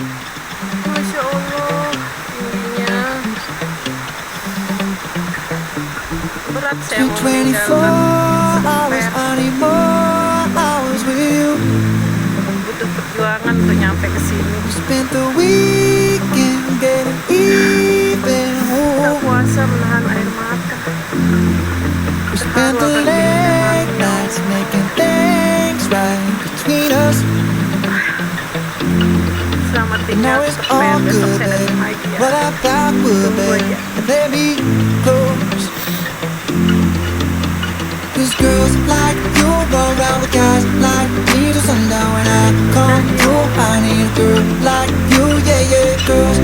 Masya Allah, tingginya berat saya mau 24 hours, meninggalkan I need more hours with you. butuh perjuangan untuk nyampe ke sini. We spent the weekend getting even. Nggak Ooh. kuasa menahan air mata. We spent Terharu the akan late keindahannya. nights making things right between us. Selamat And tinggal now it's untuk all besok good, saya datang babe. lagi ya. What I thought would Tunggu be, aja. and let me close. Cause girls like you go around with guys like me till sundown. When I come through, I need a girl like you, yeah, yeah. Girls